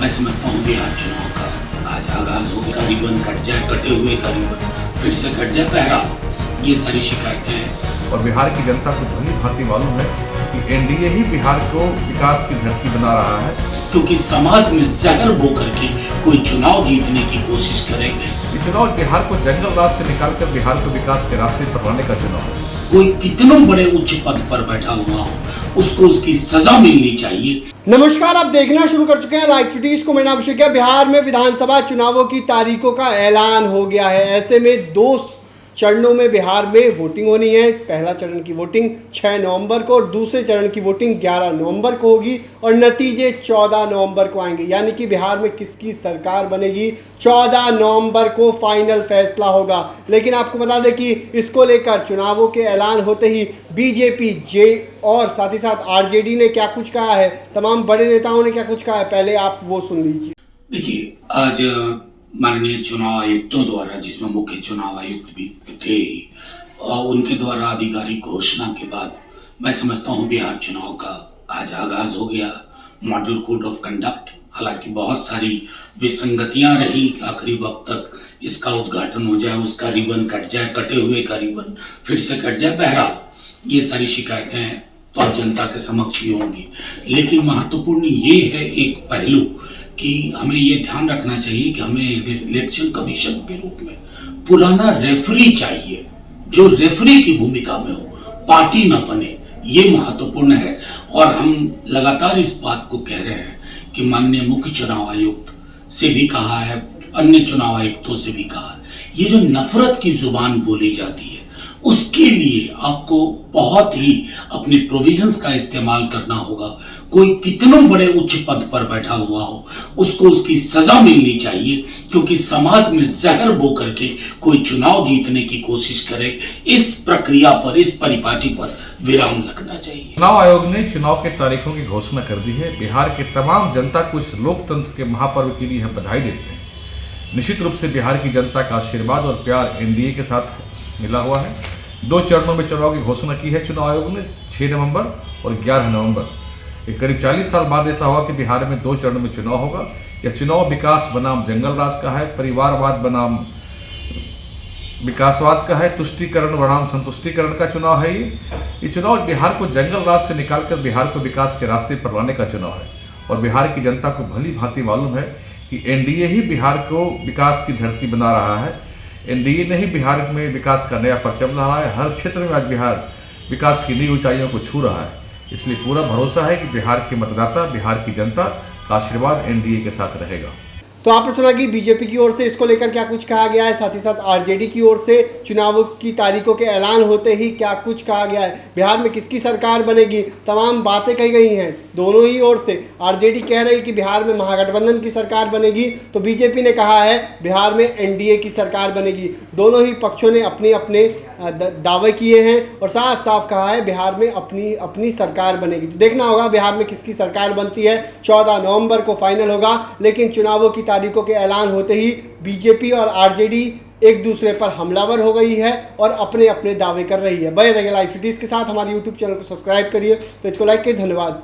मैं समझता हूँ बिहार चुनाव का आज आगाज हो गया। रिबन कट जाए, कटे हुए का रिबन फिर से कट जाए, बहरहाल ये सारी शिकायतें हैं। और बिहार की जनता को भली भांति मालूम है कि एनडीए ही बिहार को विकास की धरती बना रहा है, क्योंकि समाज में जहर बो करके कोई चुनाव जीतने की कोशिश करेंगे। ये चुनाव बिहार को जंगल राज से निकालकर बिहार को विकास के रास्ते पर लाने का चुनाव है। कोई कितनों बड़े उच्च पद पर बैठा हुआ हो, उसको उसकी सजा मिलनी चाहिए। नमस्कार, आप देखना शुरू कर चुके हैं लाइव सिटीज को। मेरा नाम अभिषेक है। बिहार में विधानसभा चुनावों की तारीखों का ऐलान हो गया है। ऐसे में 2 चरणों में बिहार में वोटिंग होनी है। पहला चरण की वोटिंग 6 नवंबर को और दूसरे चरण की वोटिंग 11 नवंबर को होगी और नतीजे 14 नवंबर को आएंगे। यानी कि बिहार में किसकी सरकार बनेगी 14 नवंबर को फाइनल फैसला होगा। लेकिन आपको बता दें कि इसको लेकर चुनावों के ऐलान होते ही बीजेपी और साथ ही साथ आरजेडी ने क्या कुछ कहा है, तमाम बड़े नेताओं ने क्या कुछ कहा है, पहले आप वो सुन लीजिए। देखिए, आज माननीय चुनाव आयुक्तों द्वारा, जिसमें मुख्य चुनाव आयुक्त भी थे, उनके द्वारा आधिकारिक घोषणा के बाद मैं समझता हूँ बिहार चुनाव का आज आगाज हो गया। मॉडल कोड ऑफ कंडक्ट, हालांकि बहुत सारी विसंगतियां रही, आखिरी वक्त तक इसका उद्घाटन हो जाए, उसका रिबन कट जाए, कटे हुए का रिबन फिर से कट जाए, बहरहाल ये सारी शिकायतें तो अब जनता के समक्ष ही होंगी। लेकिन महत्वपूर्ण ये है एक पहलू कि हमें ये ध्यान रखना चाहिए कि हमें इलेक्शन कमीशन के रूप में पुराना रेफरी चाहिए, जो रेफरी की भूमिका में हो, पार्टी ना बने। ये महत्वपूर्ण है और हम लगातार इस बात को कह रहे हैं कि माननीय मुख्य चुनाव आयुक्त से भी कहा है, अन्य चुनाव आयुक्तों से भी कहा है, ये जो नफरत की जुबान बोली जाती है उसके लिए आपको बहुत ही अपने प्रोविजंस का इस्तेमाल करना होगा। कोई कितनों बड़े उच्च पद पर बैठा हुआ हो, उसको उसकी सजा मिलनी चाहिए, क्योंकि समाज में जहर बो करके कोई चुनाव जीतने की कोशिश करे। इस प्रक्रिया पर, इस परिपाटी पर विराम लगना चाहिए। चुनाव आयोग ने चुनाव के तारीखों की घोषणा कर दी है। बिहार के तमाम जनता को इस लोकतंत्र के महापर्व के लिए हम बधाई देते हैं। निश्चित रूप से बिहार की जनता का आशीर्वाद और प्यार एनडीए के साथ मिला हुआ है। 2 चरणों में चुनाव की घोषणा की है चुनाव आयोग ने, 6 नवंबर और 11 नवंबर। एक करीब 40 साल बाद ऐसा हुआ कि बिहार में 2 चरणों में चुनाव होगा। यह चुनाव विकास बनाम जंगल राज का है, परिवारवाद बनाम विकासवाद का है, तुष्टीकरण बनाम संतुष्टीकरण का चुनाव है। ये चुनाव बिहार को जंगल राज से निकालकर बिहार को विकास के रास्ते पर लाने का चुनाव है। और बिहार की जनता को भली भांति मालूम है कि एनडीए ही बिहार को विकास की धरती बना रहा है। एनडीए ने ही बिहार में विकास का नया परचम लहराया है। हर क्षेत्र में आज बिहार विकास की नई ऊंचाइयों को छू रहा है। इसलिए पूरा भरोसा है कि बिहार के मतदाता, बिहार की जनता का आशीर्वाद एनडीए के साथ रहेगा। तो आपने सुना कि बीजेपी की ओर से इसको लेकर क्या कुछ कहा गया है, साथ ही साथ आरजेडी की ओर से चुनावों की तारीखों के ऐलान होते ही क्या कुछ कहा गया है, बिहार में किसकी सरकार बनेगी, तमाम बातें कही गई हैं दोनों ही ओर से। आरजेडी कह रही कि बिहार में महागठबंधन की सरकार बनेगी, तो बीजेपी ने कहा है बिहार में एनडीए की सरकार बनेगी। दोनों ही पक्षों ने अपने अपने दावे किए हैं और साफ साफ कहा है बिहार में अपनी अपनी सरकार बनेगी। तो देखना होगा बिहार में किसकी सरकार बनती है। 14 नवंबर को फाइनल होगा, लेकिन चुनावों की तारीखों के ऐलान होते ही बीजेपी और आरजेडी एक दूसरे पर हमलावर हो गई है और अपने अपने दावे कर रही है। बने रहिए लाइव सिटीज के साथ। हमारे यूट्यूब चैनल को सब्सक्राइब करिए, पेज को लाइक करिए। धन्यवाद।